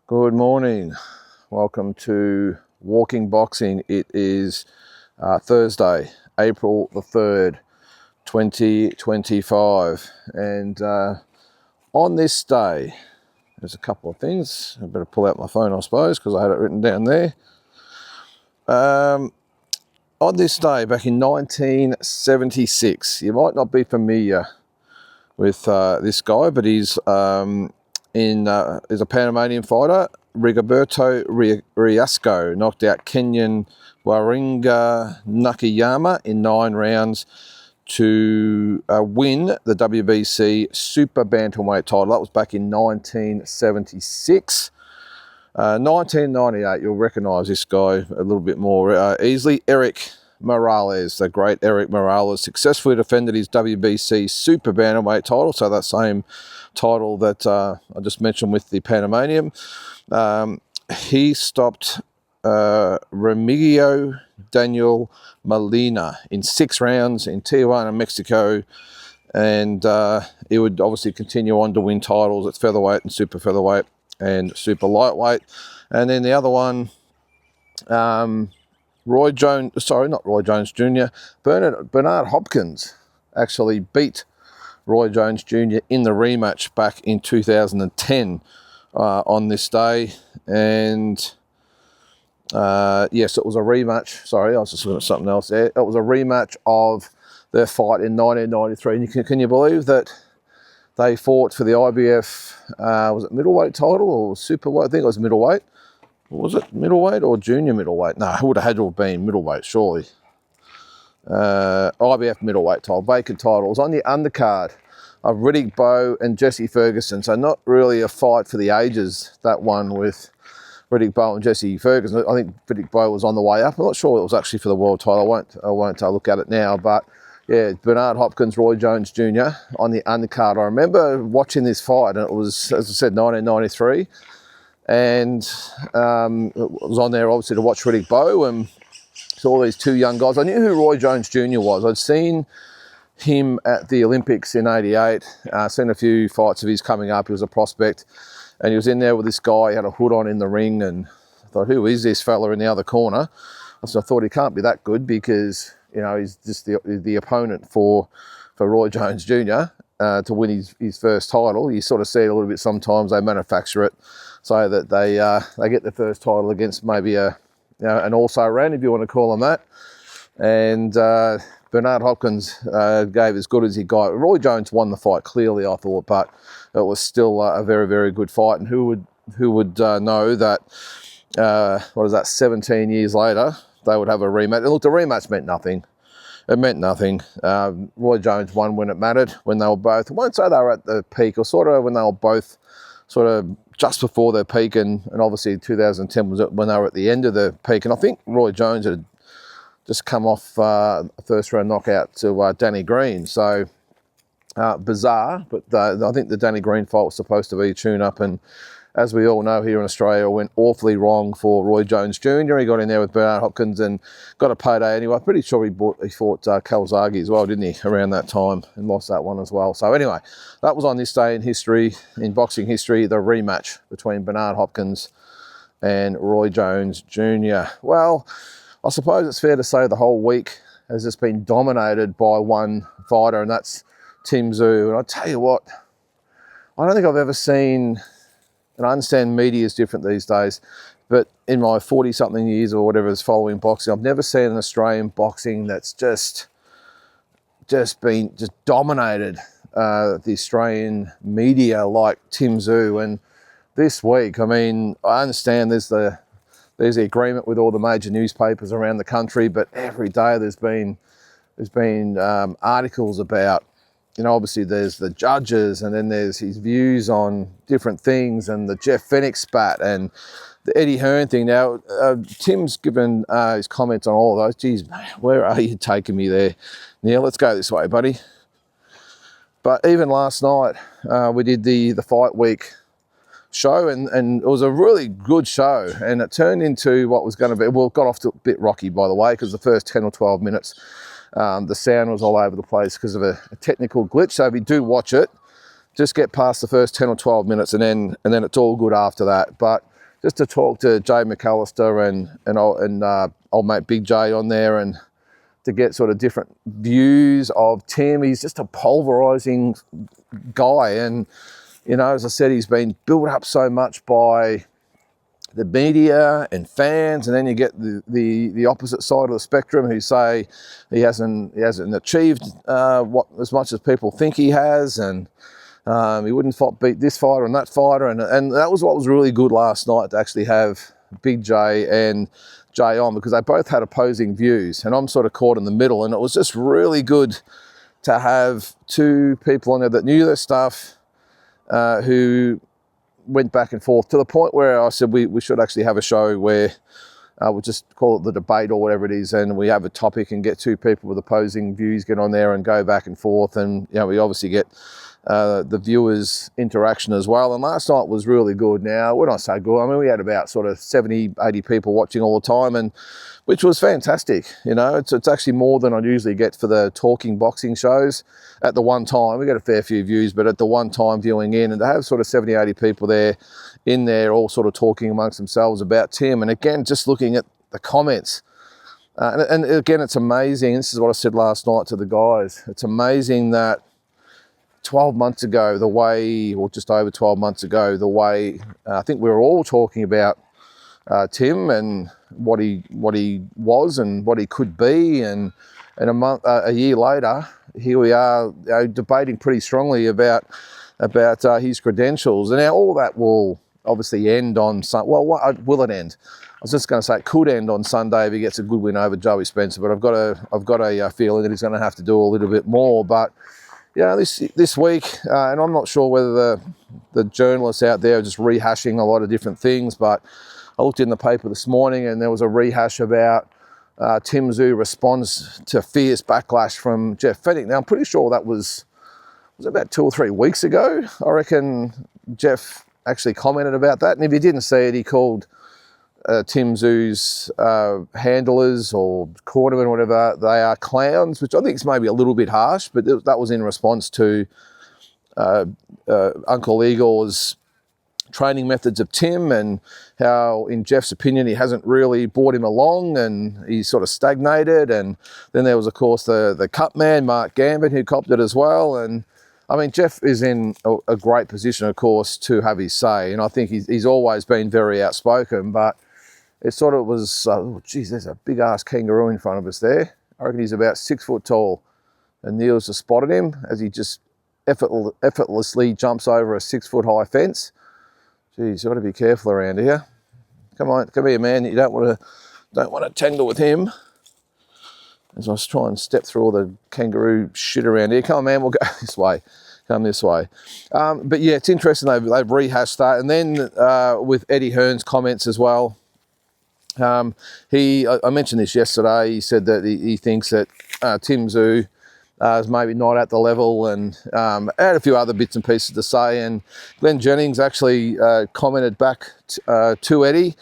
Good morning. Welcome to Walking Boxing. It is Thursday, April the 3rd, 2025. And on this day, there's a couple of things. I better pull out my phone, I suppose, because I had it written down there. On this day, back in 1976, you might not be familiar with this guy, but he's a Panamanian fighter. Rigoberto Riasco knocked out Kenyan Waringa Nakayama in 9 rounds to win the WBC Super Bantamweight title. That was back in 1976. 1998, you'll recognise this guy a little bit more easily. Eric Morales, the great Eric Morales, successfully defended his WBC Super Bantamweight title, so that same title that I just mentioned with the Panamanian. He stopped Remigio Daniel Molina in 6 rounds in Tijuana, Mexico, and he would obviously continue on to win titles at featherweight and super featherweight and super lightweight. And then the other one, not Roy Jones Jr., Bernard Hopkins actually beat Roy Jones Jr. in the rematch back in 2010 on this day. And yes, it was a rematch. Sorry, I was just looking at something else there. It was a rematch of their fight in 1993. And can you believe that they fought for the IBF, was it middleweight title or superweight? I think it was middleweight. Was it middleweight or junior middleweight? No, it would have had to have been middleweight, surely. IBF middleweight title, vacant title. It was on the undercard of Riddick Bowe and Jesse Ferguson. So not really a fight for the ages, that one with Riddick Bowe and Jesse Ferguson. I think Riddick Bowe was on the way up. I'm not sure it was actually for the world title. I won't look at it now, but yeah, Bernard Hopkins, Roy Jones Jr. on the undercard. I remember watching this fight, and it was, as I said, 1993. And it was on there, obviously, to watch Riddick Bowe and saw these 2 young guys. I knew who Roy Jones Jr. was. I'd seen him at the Olympics in 88, seen a few fights of his coming up. He was a prospect, and he was in there with this guy. He had a hood on in the ring, and I thought, who is this fella in the other corner? So I thought he can't be that good because, you know, he's just the opponent for Roy Jones Jr. To win his first title. You sort of see it a little bit sometimes. They manufacture it so that they get the first title against maybe an also-ran, if you want to call them that. And Bernard Hopkins gave as good as he got. Roy Jones won the fight clearly, I thought, but it was still a very, very good fight. And who would know that? 17 years later, they would have a rematch. And look, the rematch meant nothing. It meant nothing. Roy Jones won when it mattered, when they were both, I won't say they were at the peak, or sort of when they were both sort of just before their peak, and obviously 2010 was when they were at the end of the peak. And I think Roy Jones had just come off a first-round knockout to Danny Green. So bizarre, but I think the Danny Green fight was supposed to be a tune-up, and as we all know here in Australia, it went awfully wrong for Roy Jones Jr. He got in there with Bernard Hopkins and got a payday anyway. Pretty sure he fought Kawasaki as well, didn't he, around that time, and lost that one as well. So anyway, that was on this day in history, in boxing history, the rematch between Bernard Hopkins and Roy Jones Jr. Well, I suppose it's fair to say the whole week has just been dominated by one fighter, and that's Tim Tszyu. And I tell you what, I don't think I've ever seen... And I understand media is different these days, but in my 40-something years or whatever is following boxing, I've never seen an Australian boxing that's just dominated the Australian media like Tim Tszyu. And this week, I mean, I understand there's the agreement with all the major newspapers around the country, but every day there's been articles about, you know, obviously there's the judges, and then there's his views on different things, and the Jeff Fenech spat, and the Eddie Hearn thing. Now, Tim's given his comments on all of those. Geez, where are you taking me there? Yeah, let's go this way, buddy. But even last night, we did the Fight Week show, and it was a really good show, and it turned into what was going to be, well, it got off to a bit rocky, by the way, because the first 10 or 12 minutes, the sound was all over the place because of a technical glitch. So if you do watch it, just get past the first 10 or 12 minutes, and then it's all good after that. But just to talk to Jay McAllister and old mate Big J on there, and to get sort of different views of Tim. He's just a pulverising guy, and you know, as I said, he's been built up so much by the media and fans, and then you get the opposite side of the spectrum who say he hasn't achieved what as much as people think he has, and he wouldn't beat this fighter and that fighter, and that was what was really good last night, to actually have Big J and Jay on, because they both had opposing views, and I'm sort of caught in the middle, and it was just really good to have two people on there that knew their stuff, who went back and forth, to the point where I said we should actually have a show where we'll just call it the debate or whatever it is, and we have a topic and get two people with opposing views get on there and go back and forth, and you know, we obviously get the viewers' interaction as well. And last night was really good. Now, when I say good, I mean we had about sort of 70, 80 people watching all the time, and which was fantastic. You know, it's actually more than I usually get for the talking boxing shows. At the one time, we got a fair few views, but at the one time viewing in, and to have sort of 70, 80 people in there all sort of talking amongst themselves about Tim. And again, just looking at the comments, and again, it's amazing. This is what I said last night to the guys. It's amazing that 12 months ago, the way, or just over 12 months ago, the way I think we were all talking about Tim and what he was and what he could be, and a year later, here we are, you know, debating pretty strongly about his credentials. And now all that will obviously end on well, what will it end? I was just going to say it could end on Sunday if he gets a good win over Joey Spencer, but I've got a feeling that he's going to have to do a little bit more. But you know, this week, and I'm not sure whether the journalists out there are just rehashing a lot of different things, but I looked in the paper this morning and there was a rehash about Tim Tszyu responds to fierce backlash from Jeff Fennick. Now, I'm pretty sure that was about 2 or 3 weeks ago. I reckon Jeff actually commented about that. And if you didn't see it, he called Tim Tszyu's handlers or cornermen or whatever, they are clowns, which I think is maybe a little bit harsh, but that was in response to Uncle Igor's training methods of Tim, and how, in Jeff's opinion, he hasn't really brought him along and he's sort of stagnated. And then there was, of course, the cut man, Mark Gambit, who copped it as well. And I mean, Jeff is in a great position, of course, to have his say. And I think he's always been very outspoken, but it sort of was, oh, geez, there's a big ass kangaroo in front of us there. I reckon he's about 6 foot tall. And Neil's just spotted him as he just effortlessly jumps over a 6 foot high fence. Geez, you've got to be careful around here. Come on, come here, man. You don't want to tangle with him. As I was trying to step through all the kangaroo shit around here. Come on, man, we'll go this way. Come this way. But yeah, it's interesting. They've rehashed that. And then with Eddie Hearn's comments as well. I mentioned this yesterday. He said that he thinks that Tim Tszyu is maybe not at the level, and had a few other bits and pieces to say. And Glenn Jennings actually commented back to Eddie,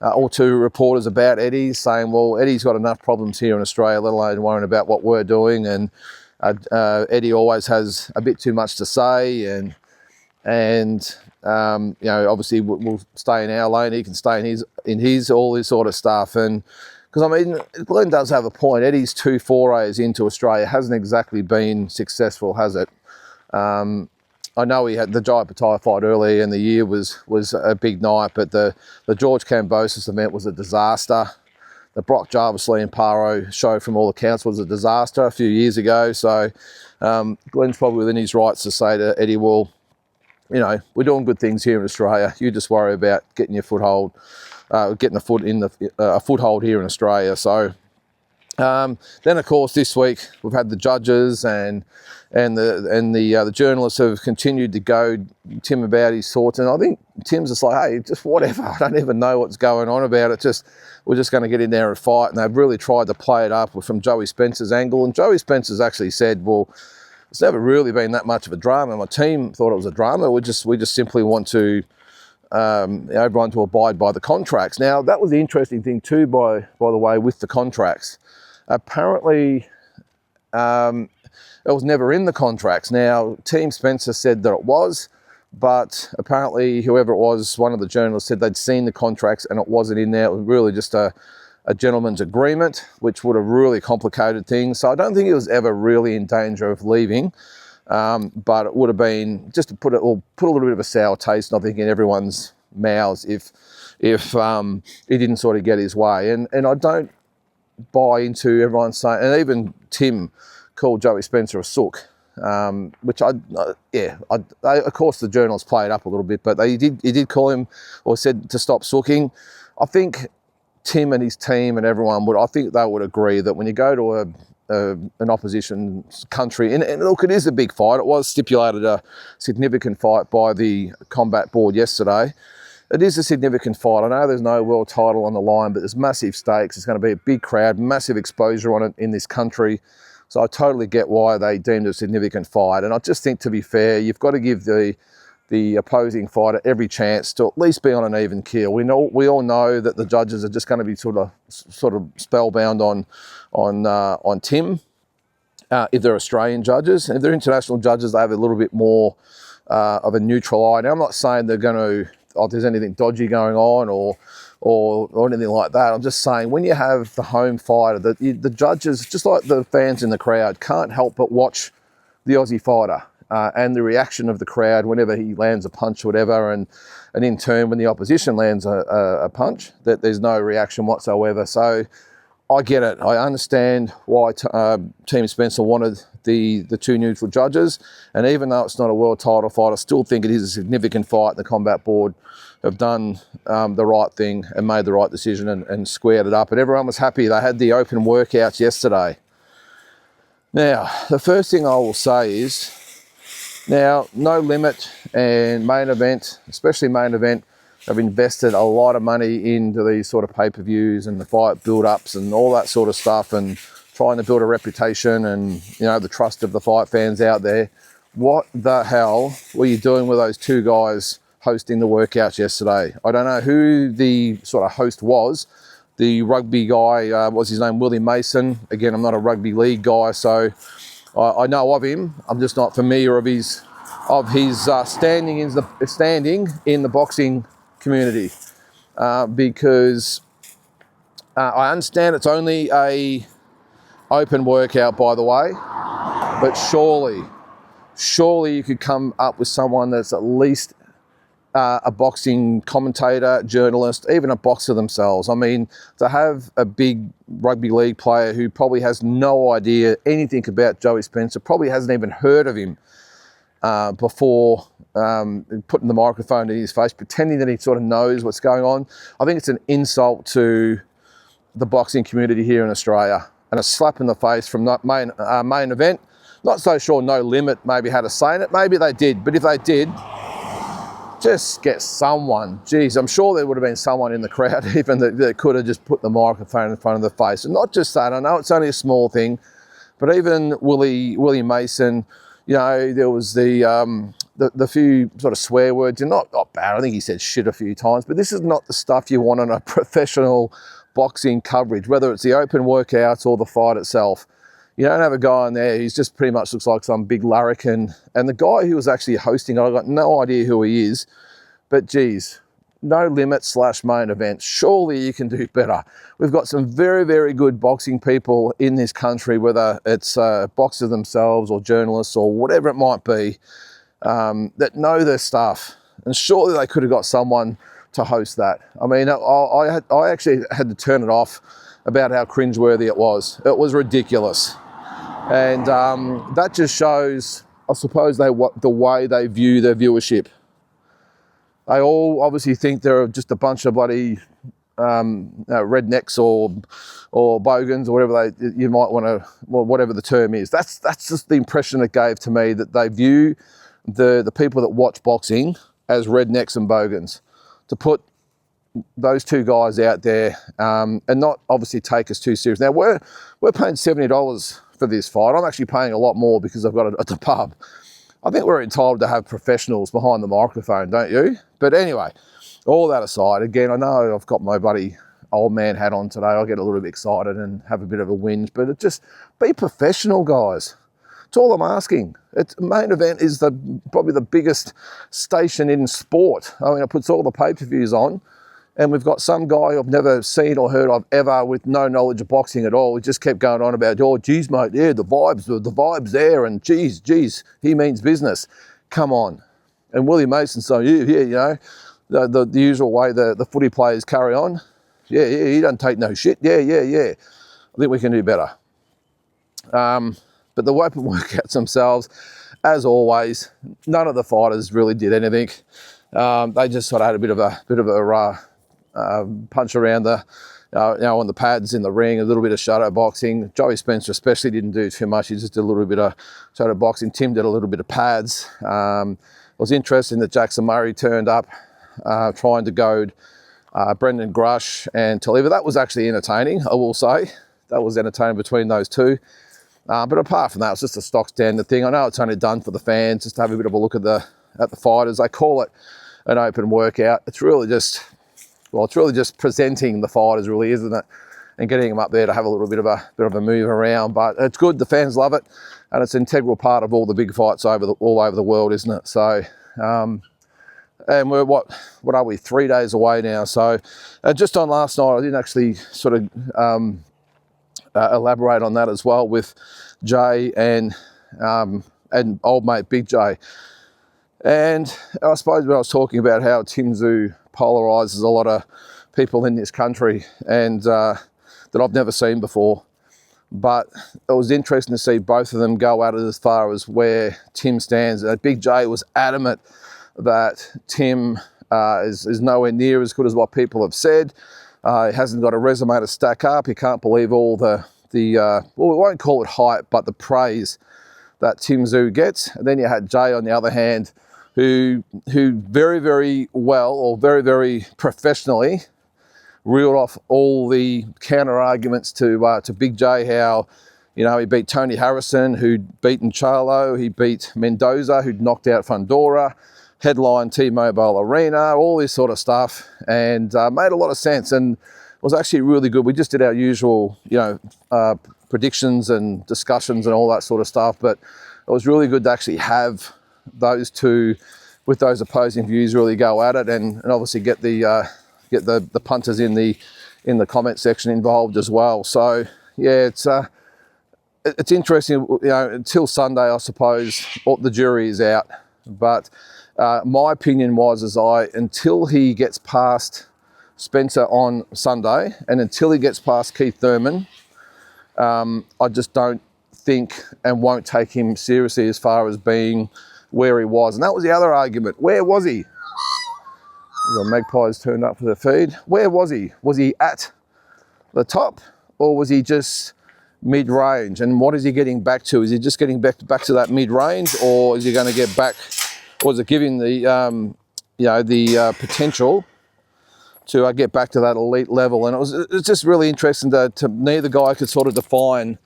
or to reporters about Eddie, saying, well, Eddie's got enough problems here in Australia, let alone worrying about what we're doing. And Eddie always has a bit too much to say, and you know, obviously we'll stay in our lane, he can stay in his all this sort of stuff. And because, I mean, Glenn does have a point. Eddie's 2 forays into Australia hasn't exactly been successful, has it? I know he had the Jai Pattaya fight earlier in the year was a big night, but the George Kambosos event was a disaster. The Brock Jarvis Lee and Paro show, from all accounts, was a disaster a few years ago. So Glenn's probably within his rights to say to Eddie, well, you know, we're doing good things here in Australia. You just worry about getting your foothold. Getting a foothold here in Australia. So then, of course, this week we've had the judges and the journalists have continued to go Tim about his thoughts. And I think Tim's just like, hey, just whatever. I don't even know what's going on about it. We're just going to get in there and fight. And they've really tried to play it up from Joey Spencer's angle. And Joey Spencer's actually said, well, it's never really been that much of a drama. My team thought it was a drama. We just simply want to everyone to abide by the contracts. Now, that was the interesting thing too, by the way, with the contracts. Apparently, it was never in the contracts. Now, Team Spencer said that it was. but apparently whoever it was, one of the journalists said they'd seen the contracts and it wasn't in there. It was really just a gentleman's agreement, which would have really complicated things. So I don't think he was ever really in danger of leaving, but it would have been just to put a little bit of a sour taste, I think, in everyone's mouths if he didn't sort of get his way. And I don't buy into everyone saying, and even Tim called Joey Spencer a sook, which of course the journalists played up a little bit, but he did call him, or said to stop sooking. I think Tim and his team and everyone I think they would agree that when you go to an opposition country, and look, it is a big fight. It was stipulated a significant fight by the combat board yesterday. It is a significant fight. I know there's no world title on the line, but there's massive stakes. It's going to be a big crowd, massive exposure on it in this country. So I totally get why they deemed it a significant fight. And I just think, to be fair, you've got to give the opposing fighter every chance to at least be on an even keel. We all know that the judges are just going to be sort of spellbound on Tim. If they're Australian judges, and if they're international judges, they have a little bit more of a neutral eye. Now, I'm not saying they're going to, there's anything dodgy going on or anything like that. I'm just saying, when you have the home fighter, the judges, just like the fans in the crowd, can't help but watch the Aussie fighter and the reaction of the crowd whenever he lands a punch or whatever, and in turn when the opposition lands a punch, that there's no reaction whatsoever. So I get it. I understand why Team Spencer wanted the two neutral judges, and even though it's not a world title fight, I still think it is a significant fight. The combat board have done the right thing and made the right decision and squared it up, and everyone was happy. They had the open workouts yesterday. Now, the first thing I will say is, now, No Limit and Main Event, especially Main Event, have invested a lot of money into these sort of pay-per-views and the fight build-ups and all that sort of stuff, and trying to build a reputation and, the trust of the fight fans out there. What the hell were you doing with those two guys hosting the workouts yesterday? I don't know who the sort of host was. The rugby guy, what's his name, Willie Mason. Again, I'm not a rugby league guy, so I know of him. I'm just not familiar of his standing in the boxing community, because I understand it's only a open workout, by the way, but surely you could come up with someone that's at least a boxing commentator, journalist, even a boxer themselves. I mean, to have a big rugby league player who probably has no idea anything about Joey Spencer, probably hasn't even heard of him before putting the microphone in his face, pretending that he sort of knows what's going on. I think it's an insult to the boxing community here in Australia, and a slap in the face from Main Event. Not so sure No Limit maybe had a say in it. Maybe they did, but if they did, just get someone. Geez, I'm sure there would have been someone in the crowd even that could have just put the microphone in front of the face. And not just that, I know it's only a small thing, but even Willie Mason, there was the few sort of swear words, and not bad. I think he said shit a few times, but this is not the stuff you want on a professional boxing coverage, whether it's the open workouts or the fight itself. You don't have a guy in there who's just pretty much looks like some big larrikin. And the guy who was actually hosting it, I've got no idea who he is, but geez, No Limit / Main Event. Surely you can do better. We've got some very, very good boxing people in this country, whether it's boxers themselves or journalists or whatever it might be, that know their stuff. And surely they could have got someone to host that. I mean, I actually had to turn it off about how cringeworthy it was. It was ridiculous. And that just shows, I suppose, the way they view their viewership. They all obviously think they're just a bunch of bloody rednecks or bogans or whatever you might want to, well, whatever the term is. That's just the impression it gave to me, that they view the people that watch boxing as rednecks and bogans. To put those two guys out there and not obviously take us too serious. Now we're paying $70 for this fight. I'm actually paying a lot more because I've got it at the pub. I think we're entitled to have professionals behind the microphone, don't you? But anyway, all that aside, again, I know I've got my bloody old man hat on today. I'll get a little bit excited and have a bit of a whinge, but just be professional, guys. It's all I'm asking. It's main event is probably the biggest station in sport. I mean, it puts all the pay-per-views on, and we've got some guy I've never seen or heard of ever with no knowledge of boxing at all. He just kept going on about, oh, geez, mate, yeah, the vibes there, and geez, he means business. Come on. And Willie Mason saying, yeah, you know, the usual way the footy players carry on. Yeah, he doesn't take no shit. Yeah. I think we can do better. But the open workouts themselves, as always, none of the fighters really did anything. They just sort of had a bit of a punch around the, on the pads in the ring, a little bit of shadow boxing. Joey Spencer especially didn't do too much. He just did a little bit of shadow boxing. Tim did a little bit of pads. It was interesting that Jackson Murray turned up trying to goad Brendan Grush and Taliva. That was actually entertaining, I will say. That was entertaining between those two. But apart from that, it's just a stock standard thing. I know it's only done for the fans, just to have a bit of a look at the fighters. They call it an open workout. It's really just presenting the fighters, really, isn't it? And getting them up there to have a little bit of a move around. But it's good. The fans love it, and it's an integral part of all the big fights all over the world, isn't it? So, and we're what are we? 3 days away now. So, just on last night, I didn't actually sort of elaborate on that as well with Jay and old mate Big Jay. And I suppose when I was talking about how Tim Tszyu polarises a lot of people in this country and that I've never seen before. But it was interesting to see both of them go at it as far as where Tim stands. Big Jay was adamant that Tim is nowhere near as good as what people have said. He hasn't got a resume to stack up. He can't believe all the well, we won't call it hype, but the praise that Tim Tszyu gets. And then you had Jay on the other hand, who very, very well, or very, very professionally reeled off all the counter arguments to Big Jay, how, you know, he beat Tony Harrison, who'd beaten Charlo, he beat Mendoza, who'd knocked out Fundora, headline T-Mobile Arena, all this sort of stuff, and made a lot of sense and was actually really good. We just did our usual, you know, predictions and discussions and all that sort of stuff, but it was really good to actually have those two with those opposing views really go at it, and obviously get the punters in the comment section involved as well. So yeah, it's interesting, you know, until Sunday, I suppose, the jury is out. But my opinion was, until he gets past Spencer on Sunday, and until he gets past Keith Thurman, I just don't think and won't take him seriously as far as being where he was. And that was the other argument. Where was he? The magpies turned up for the feed. Where was he? Was he at the top, or was he just mid-range? And what is he getting back to? Is he just getting back to that mid-range, or is he going to get back, or is it giving the the potential to get back to that elite level? And it's just really interesting to neither guy could sort of define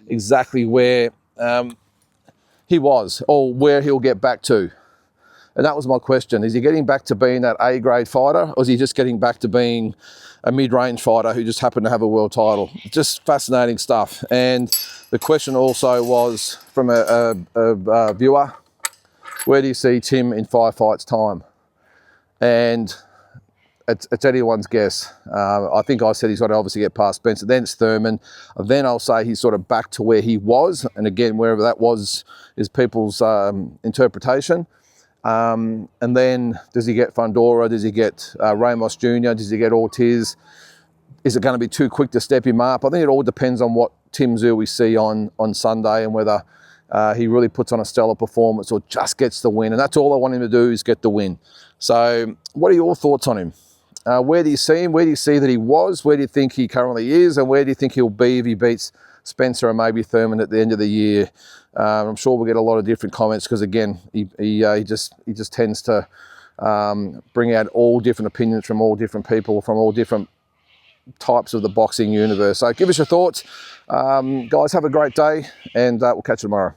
exactly where he was or where he'll get back to. And that was my question. Is he getting back to being that A-grade fighter, or is he just getting back to being a mid-range fighter who just happened to have a world title? Just fascinating stuff. And the question also was from a viewer, where do you see Tim in 5 fights' time? And it's anyone's guess. I think I said he's got to obviously get past Spencer, then it's Thurman. Then I'll say he's sort of back to where he was. And again, wherever that was is people's interpretation. And then does he get Fundora? Does he get Ramos Jr.? Does he get Ortiz? Is it going to be too quick to step him up? I think it all depends on what Tim Tszyu we see on Sunday, and whether he really puts on a stellar performance or just gets the win. And that's all I want him to do, is get the win. So what are your thoughts on him? Where do you see him? Where do you see that he was? Where do you think he currently is? And where do you think he'll be if he beats Spencer and maybe Thurman at the end of the year? I'm sure we'll get a lot of different comments, because again, he just tends to bring out all different opinions from all different people, from all different types of the boxing universe. So give us your thoughts. Guys, have a great day, and we'll catch you tomorrow.